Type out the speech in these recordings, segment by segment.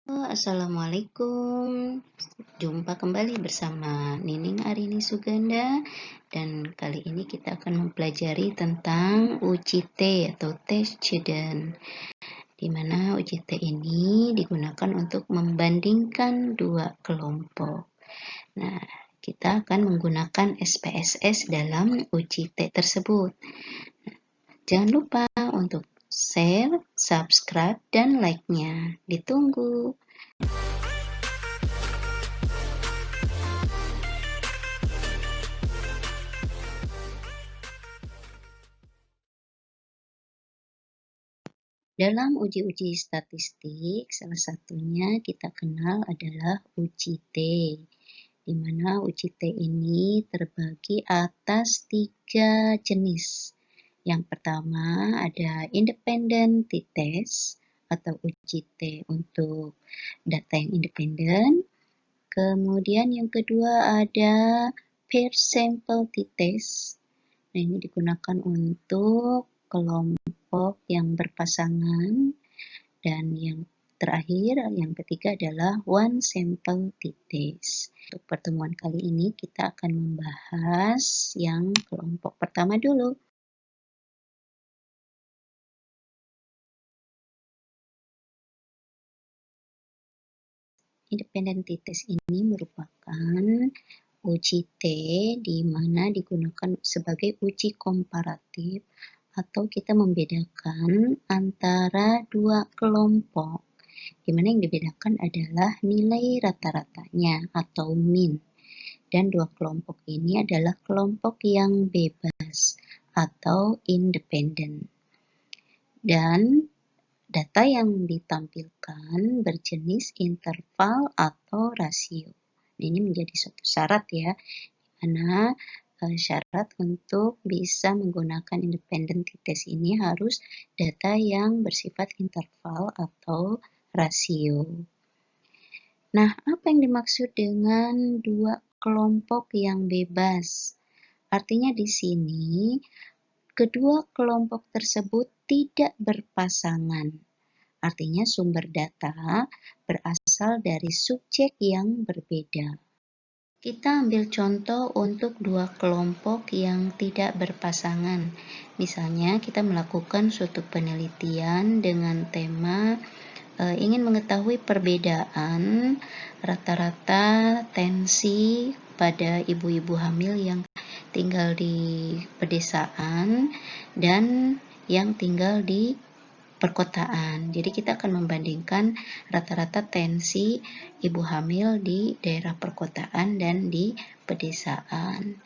Assalamualaikum. Jumpa kembali bersama Nining Arini Suganda, dan kali ini kita akan mempelajari tentang UJT atau Test Student, di mana UJT ini digunakan untuk membandingkan dua kelompok. Nah, kita akan menggunakan SPSS dalam UJT tersebut. Jangan lupa untuk share, subscribe, dan like-nya. Ditunggu. Dalam uji-uji statistik, salah satunya kita kenal adalah UJT, di mana UJT ini terbagi atas 3 jenis. Yang pertama ada independent t-test atau UJT untuk data yang independen. Kemudian yang kedua ada pair sample t-test. Nah, ini digunakan untuk kelompok yang berpasangan. Dan yang terakhir, yang ketiga adalah one sample t-test. Untuk pertemuan kali ini kita akan membahas yang kelompok pertama dulu. Independent t-test ini merupakan UJT di mana digunakan sebagai uji komparatif atau kita membedakan antara dua kelompok, di mana yang dibedakan adalah nilai rata-ratanya atau mean. Dan dua kelompok ini adalah kelompok yang bebas atau independen. Dan data yang ditampilkan berjenis interval atau rasio. Ini menjadi suatu syarat ya, karena syarat untuk bisa menggunakan independent t-test ini harus data yang bersifat interval atau rasio. Nah, apa yang dimaksud dengan dua kelompok yang bebas? Artinya di sini kedua kelompok tersebut tidak berpasangan. Artinya sumber data berasal dari subjek yang berbeda. Kita ambil contoh untuk dua kelompok yang tidak berpasangan. Misalnya kita melakukan suatu penelitian dengan tema ingin mengetahui perbedaan rata-rata tensi pada ibu-ibu hamil yang tinggal di pedesaan dan yang tinggal di perkotaan. Jadi kita akan membandingkan rata-rata tensi ibu hamil di daerah perkotaan dan di pedesaan.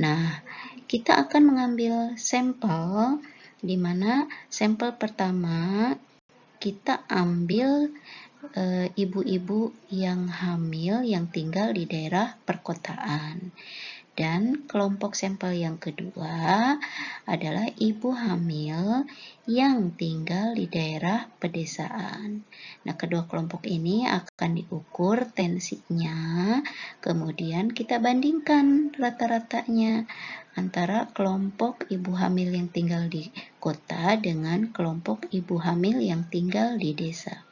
Nah, kita akan mengambil sampel, di mana sampel pertama kita ambil ibu-ibu yang hamil yang tinggal di daerah perkotaan. Dan kelompok sampel yang kedua adalah ibu hamil yang tinggal di daerah pedesaan. Nah, kedua kelompok ini akan diukur tensinya, kemudian kita bandingkan rata-ratanya antara kelompok ibu hamil yang tinggal di kota dengan kelompok ibu hamil yang tinggal di desa.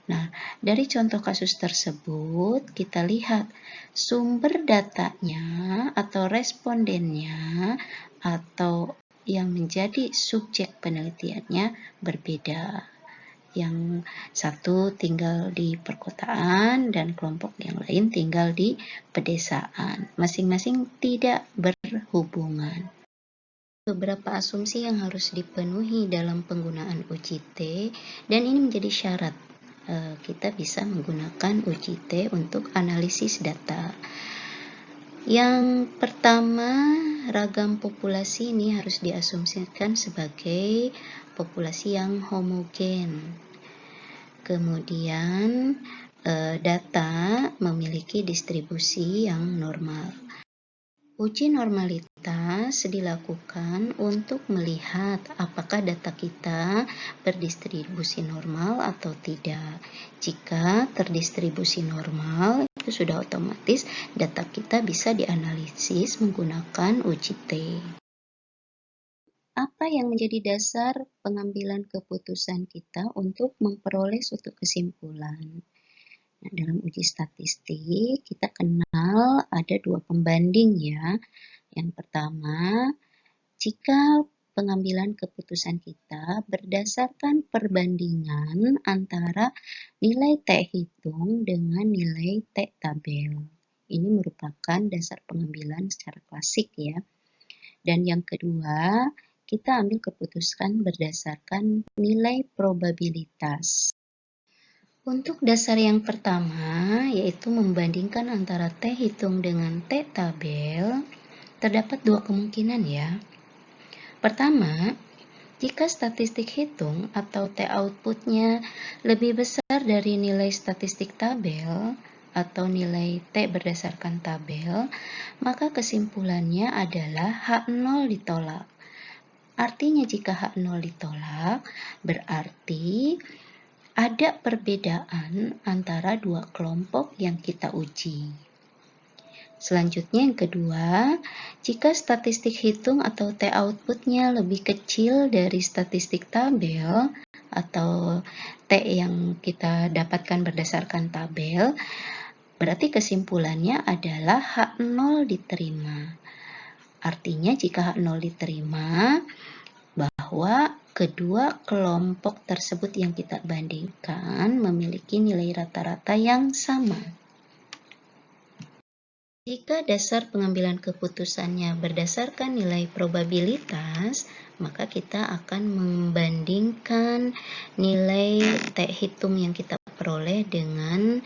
Nah, dari contoh kasus tersebut, kita lihat sumber datanya atau respondennya atau yang menjadi subjek penelitiannya berbeda. Yang satu tinggal di perkotaan dan kelompok yang lain tinggal di pedesaan. Masing-masing tidak berhubungan. Beberapa asumsi yang harus dipenuhi dalam penggunaan UJT, dan ini menjadi syarat kita bisa menggunakan UJT untuk analisis data. Yang pertama, ragam populasi ini harus diasumsikan sebagai populasi yang homogen. Kemudian data memiliki distribusi yang normal. Uji normalitas dilakukan untuk melihat apakah data kita berdistribusi normal atau tidak. Jika terdistribusi normal, itu sudah otomatis data kita bisa dianalisis menggunakan UJT. apa yang menjadi dasar pengambilan keputusan kita untuk memperoleh suatu kesimpulan. Nah, dalam uji statistik, kita kenal ada dua pembanding ya. Yang pertama, jika pengambilan keputusan kita berdasarkan perbandingan antara nilai T hitung dengan nilai T tabel. Ini merupakan dasar pengambilan secara klasik ya. Dan yang kedua, kita ambil keputusan berdasarkan nilai probabilitas. Untuk dasar yang pertama, yaitu membandingkan antara T hitung dengan T tabel, terdapat dua kemungkinan ya. Pertama, jika statistik hitung atau T outputnya lebih besar dari nilai statistik tabel atau nilai T berdasarkan tabel, maka kesimpulannya adalah H0 ditolak. Artinya jika H0 ditolak, berarti ada perbedaan antara dua kelompok yang kita uji. Selanjutnya yang kedua, jika statistik hitung atau T outputnya lebih kecil dari statistik tabel atau T yang kita dapatkan berdasarkan tabel, berarti kesimpulannya adalah H0 diterima. Artinya jika H0 diterima, bahwa kedua kelompok tersebut yang kita bandingkan memiliki nilai rata-rata yang sama. Jika dasar pengambilan keputusannya berdasarkan nilai probabilitas, maka kita akan membandingkan nilai T hitung yang kita peroleh dengan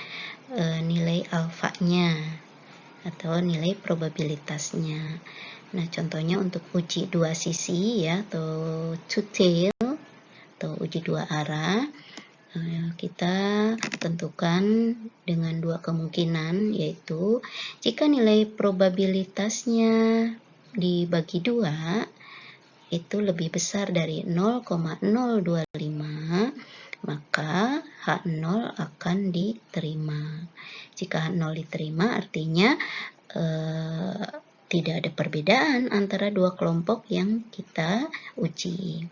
nilai alfanya atau nilai probabilitasnya. Nah, contohnya untuk uji dua sisi ya, atau two-tail atau uji dua arah, kita tentukan dengan dua kemungkinan, yaitu jika nilai probabilitasnya dibagi dua itu lebih besar dari 0,025, maka H0 akan diterima. Jika H0 diterima, artinya tidak ada perbedaan antara dua kelompok yang kita uji.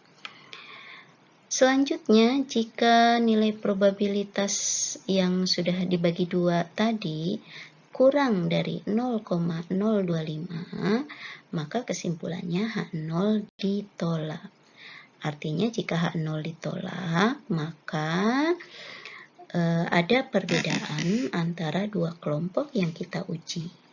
Selanjutnya, jika nilai probabilitas yang sudah dibagi dua tadi kurang dari 0,025, maka kesimpulannya H0 ditolak. Artinya jika H0 ditolak, maka ada perbedaan antara dua kelompok yang kita uji.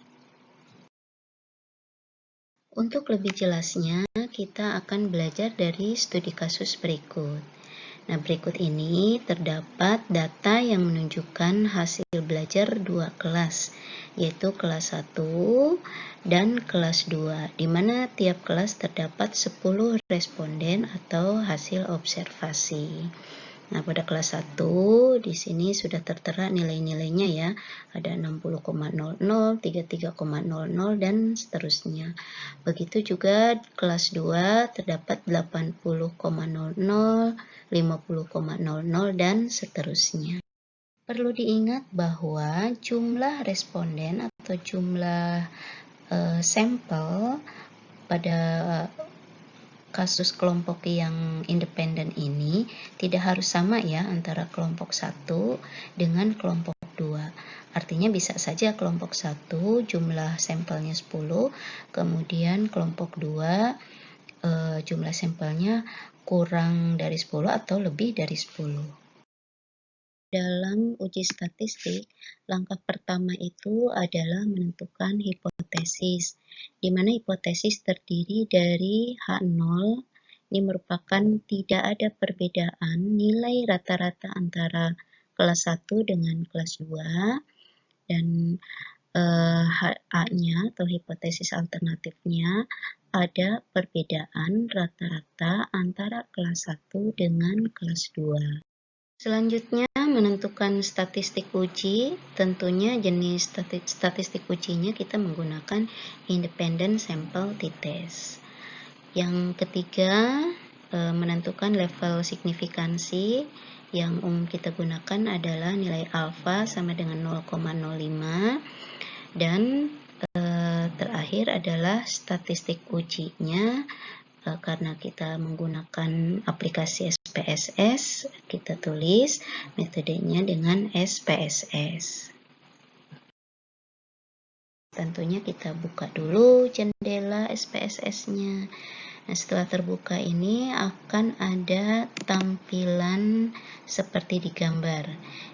Untuk lebih jelasnya, kita akan belajar dari studi kasus berikut. Nah, berikut ini terdapat data yang menunjukkan hasil belajar dua kelas, yaitu kelas 1 dan kelas 2, di mana tiap kelas terdapat 10 responden atau hasil observasi. Nah, pada kelas 1 di sini sudah tertera nilai-nilainya ya. Ada 60,00, 33,00 dan seterusnya. Begitu juga kelas 2 terdapat 80,00, 50,00 dan seterusnya. Perlu diingat bahwa jumlah responden atau jumlah sampel pada kasus kelompok yang independen ini tidak harus sama ya antara kelompok 1 dengan kelompok 2. Artinya bisa saja kelompok 1 jumlah sampelnya 10, kemudian kelompok 2 jumlah sampelnya kurang dari 10 atau lebih dari 10. Dalam uji statistik, langkah pertama itu adalah menentukan hipotesis, di mana hipotesis terdiri dari H0. Ini merupakan tidak ada perbedaan nilai rata-rata antara kelas 1 dengan kelas 2, dan HA-nya atau hipotesis alternatifnya ada perbedaan rata-rata antara kelas 1 dengan kelas 2. Selanjutnya, menentukan statistik uji. Tentunya jenis statistik ujinya kita menggunakan independent sample t-test. Yang ketiga, menentukan level signifikansi. Yang umum kita gunakan adalah nilai alfa sama dengan 0,05, dan terakhir adalah statistik ujinya karena kita menggunakan aplikasi SPSS, kita tulis metodenya dengan SPSS. Tentunya kita buka dulu jendela SPSS-nya. Nah, setelah terbuka ini akan ada tampilan seperti di gambar,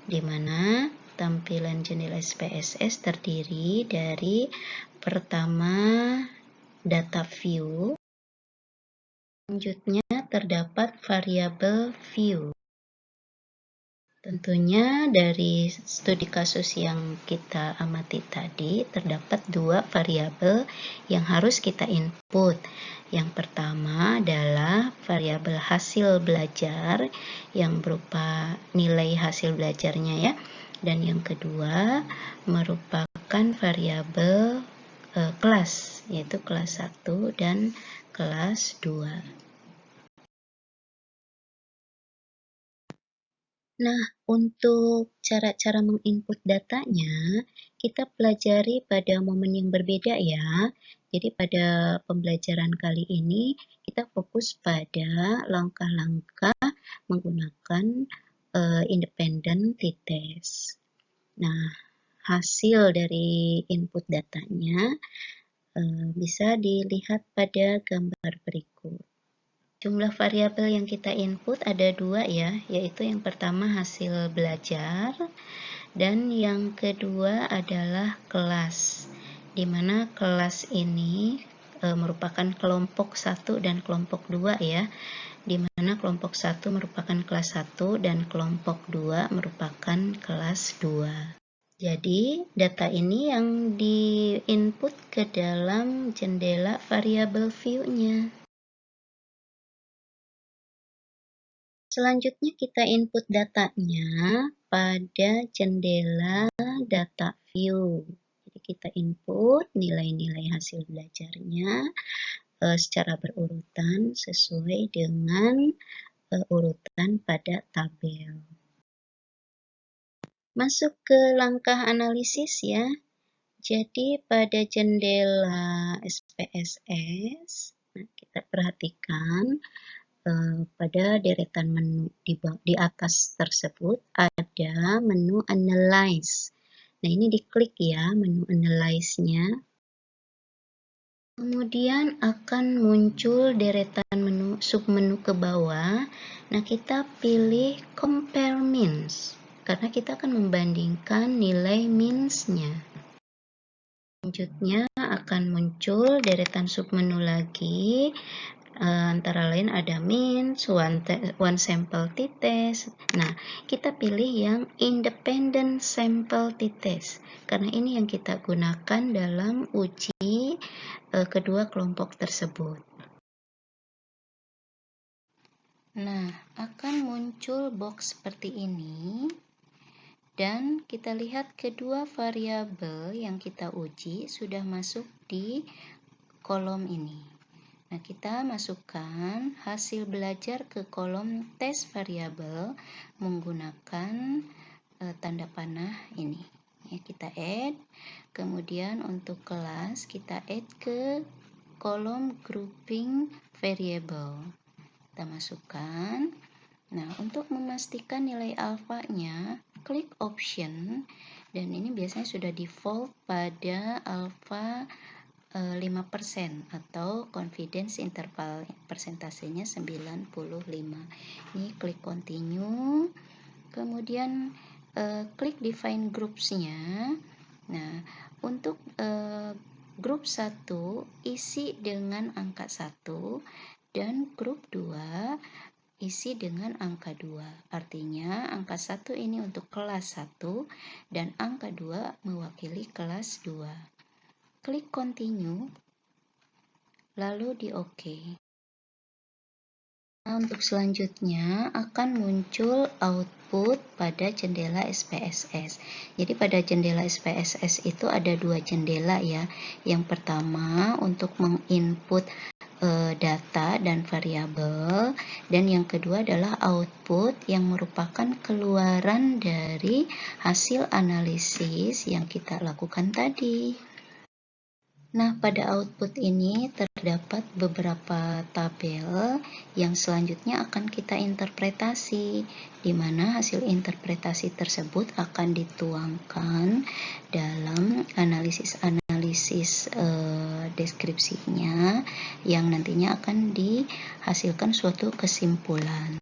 di mana tampilan jendela SPSS terdiri dari pertama data view, selanjutnya terdapat variabel view. Tentunya dari studi kasus yang kita amati tadi, terdapat dua variabel yang harus kita input. Yang pertama adalah variabel hasil belajar yang berupa nilai hasil belajarnya ya. Dan yang kedua merupakan variabel kelas, yaitu kelas 1 dan kelas 2. Nah, untuk cara-cara menginput datanya, kita pelajari pada momen yang berbeda ya. Jadi pada pembelajaran kali ini, kita fokus pada langkah-langkah menggunakan independent t-test. Nah, hasil dari input datanya bisa dilihat pada gambar berikut. Jumlah variabel yang kita input ada dua ya, yaitu yang pertama hasil belajar dan yang kedua adalah kelas, di mana kelas ini merupakan kelompok 1 dan kelompok 2 ya, di mana kelompok 1 merupakan kelas 1 dan kelompok 2 merupakan kelas 2. Jadi data ini yang di-input ke dalam jendela variabel view-nya. Selanjutnya kita input datanya pada jendela data view. Jadi kita input nilai-nilai hasil belajarnya secara berurutan sesuai dengan urutan pada tabel. Masuk ke langkah analisis ya. Jadi pada jendela SPSS, kita perhatikan pada deretan menu di atas tersebut ada menu Analyze. Nah, ini diklik ya menu Analyze-nya. Kemudian akan muncul deretan menu submenu ke bawah. Nah, kita pilih Compare Means karena kita akan membandingkan nilai means-nya. Selanjutnya akan muncul deretan submenu lagi. Antara lain ada means, one sample t-test. Nah, kita pilih yang independent sample t-test karena ini yang kita gunakan dalam uji kedua kelompok tersebut. Nah, akan muncul box seperti ini dan kita lihat kedua variabel yang kita uji sudah masuk di kolom ini. Nah, kita masukkan hasil belajar ke kolom tes variabel menggunakan tanda panah ini. Ya, kita add, kemudian untuk kelas kita add ke kolom grouping variable. Kita masukkan. Nah, untuk memastikan nilai alfanya, klik option, dan ini biasanya sudah default pada alfa 5% atau confidence interval persentasenya 95. Ini klik continue, kemudian klik define groups-nya. Nah, untuk grup 1 isi dengan angka 1 dan grup 2 isi dengan angka 2. Artinya angka 1 ini untuk kelas 1 dan angka 2 mewakili kelas 2. Klik continue, lalu di OK. Nah, untuk selanjutnya akan muncul output pada jendela SPSS. Jadi pada jendela SPSS itu ada dua jendela ya. Yang pertama untuk menginput data dan variabel, dan yang kedua adalah output yang merupakan keluaran dari hasil analisis yang kita lakukan tadi. Nah, pada output ini terdapat beberapa tabel yang selanjutnya akan kita interpretasi, di mana hasil interpretasi tersebut akan dituangkan dalam analisis deskripsinya yang nantinya akan dihasilkan suatu kesimpulan.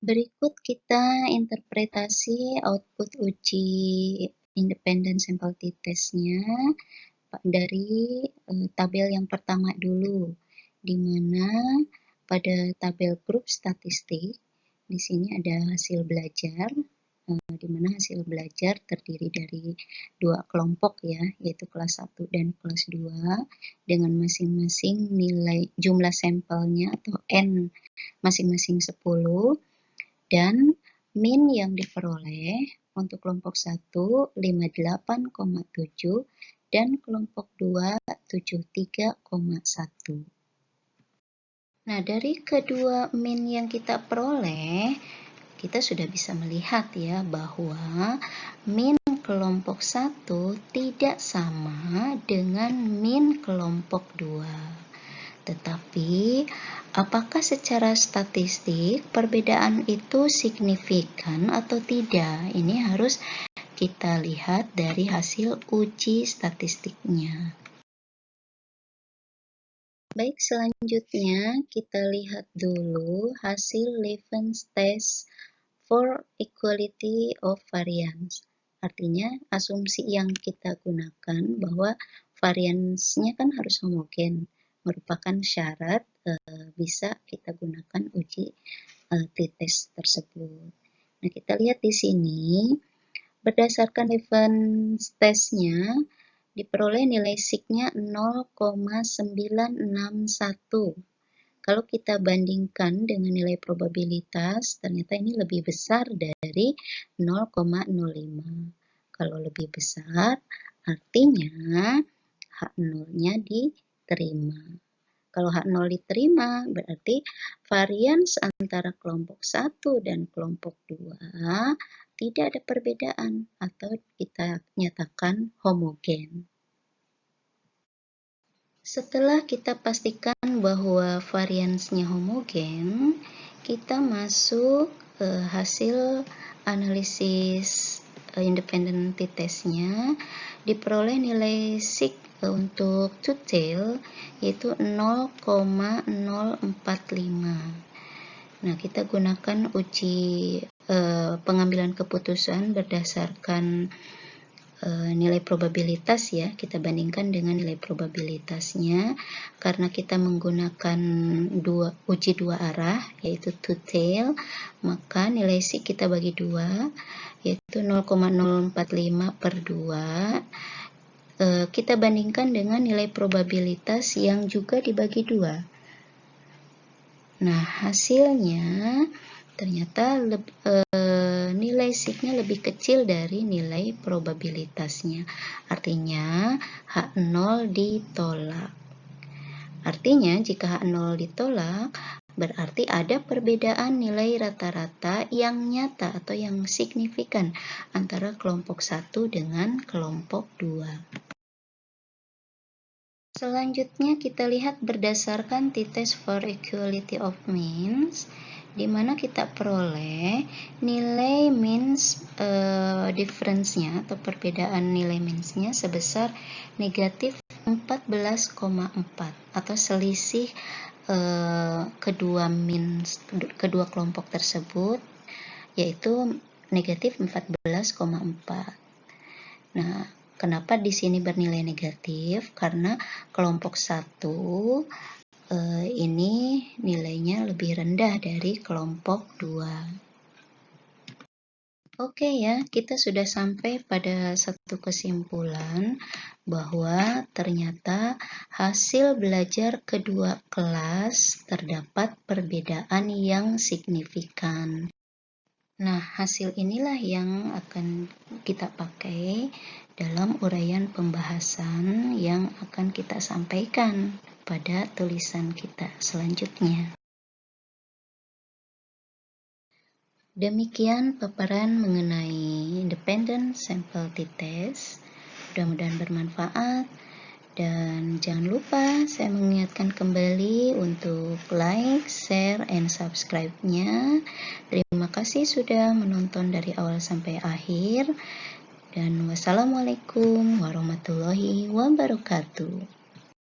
Berikut kita interpretasi output uji independent sampel t-testnya dari tabel yang pertama dulu, di mana pada tabel grup statistik di sini ada hasil belajar, di mana hasil belajar terdiri dari dua kelompok ya, yaitu kelas 1 dan kelas 2 dengan masing-masing nilai jumlah sampelnya atau N masing-masing 10 dan min yang diperoleh untuk kelompok 1 58,7 dan kelompok 2 73,1. Nah, dari kedua min yang kita peroleh, kita sudah bisa melihat ya bahwa min kelompok 1 tidak sama dengan min kelompok 2. Tetapi, apakah secara statistik perbedaan itu signifikan atau tidak? Ini harus kita lihat dari hasil uji statistiknya. Baik, selanjutnya kita lihat dulu hasil Levens test for equality of variance. Artinya, asumsi yang kita gunakan bahwa variansnya kan harus homogen, merupakan syarat bisa kita gunakan uji t-test tersebut. Nah, kita lihat di sini, berdasarkan Levens testnya, diperoleh nilai sigma 0,961. Kalau kita bandingkan dengan nilai probabilitas, ternyata ini lebih besar dari 0,05. Kalau lebih besar, artinya H0-nya diterima. Kalau H0 diterima, berarti varians antara kelompok 1 dan kelompok 2 tidak ada perbedaan atau kita nyatakan homogen. Setelah kita pastikan bahwa variansnya homogen, kita masuk ke hasil analisis independent t-testnya, diperoleh nilai sig untuk two-tail yaitu 0,045. Nah, kita gunakan uji pengambilan keputusan berdasarkan nilai probabilitas ya, kita bandingkan dengan nilai probabilitasnya. Karena kita menggunakan uji dua arah yaitu two-tail, maka nilai sig kita bagi 2 yaitu 0,045 per 2. Kita bandingkan dengan nilai probabilitas yang juga dibagi 2. Nah, hasilnya ternyata nilai signya lebih kecil dari nilai probabilitasnya. Artinya H0 ditolak. Artinya jika H0 ditolak, berarti ada perbedaan nilai rata-rata yang nyata atau yang signifikan antara kelompok 1 dengan kelompok 2. Selanjutnya kita lihat berdasarkan t-test for equality of means, di mana kita peroleh nilai means difference-nya atau perbedaan nilai means-nya sebesar negatif 14,4 atau selisih kedua kelompok tersebut yaitu negatif 14,4. Nah, kenapa di sini bernilai negatif? Karena kelompok 1 ini nilainya lebih rendah dari kelompok 2. Oke ya, kita sudah sampai pada satu kesimpulan bahwa ternyata hasil belajar kedua kelas terdapat perbedaan yang signifikan. Nah, hasil inilah yang akan kita pakai dalam uraian pembahasan yang akan kita sampaikan pada tulisan kita selanjutnya. Demikian paparan mengenai independent sample t-test. Mudah-mudahan bermanfaat. Dan jangan lupa saya mengingatkan kembali untuk like, share, and subscribe-nya. Terima kasih sudah menonton dari awal sampai akhir. Dan wassalamualaikum warahmatullahi wabarakatuh.